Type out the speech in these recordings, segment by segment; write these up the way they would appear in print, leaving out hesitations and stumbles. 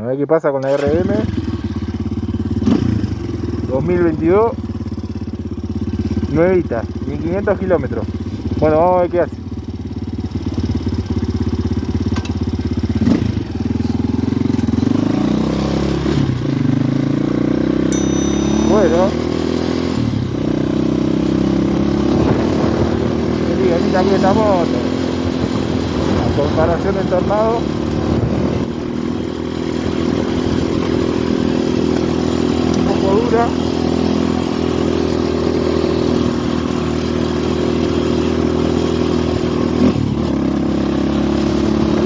ver qué pasa con la RM 2022. Nuevita, 1500 kilómetros. Bueno, vamos a ver qué hace. Bueno, qué bonita que esta moto. A comparación del Tornado, un poco dura.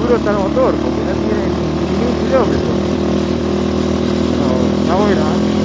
Duro está el motor, porque no tiene ni 1000 kilómetros. No, está buena, ¿eh?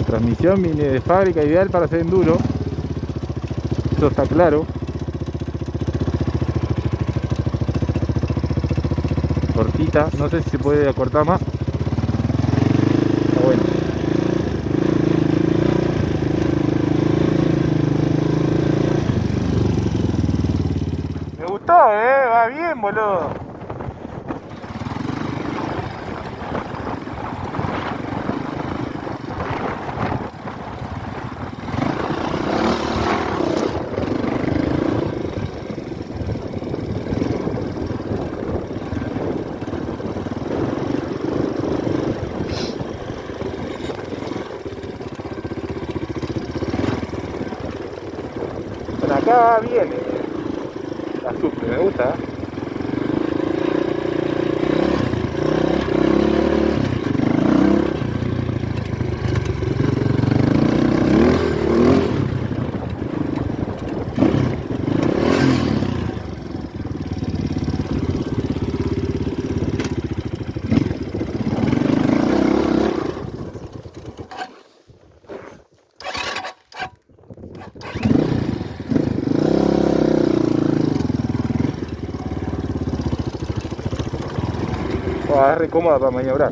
transmisión viene de fábrica, ideal para hacer enduro. Eso está claro. Cortita, no sé si se puede acortar más. Está bueno. Me gustó, va bien, boludo. Bueno, acá va bien la Supra, me gusta. Es re cómoda para maniobrar.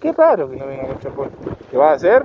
Qué raro que no venga con chapón. ¿Qué va a hacer?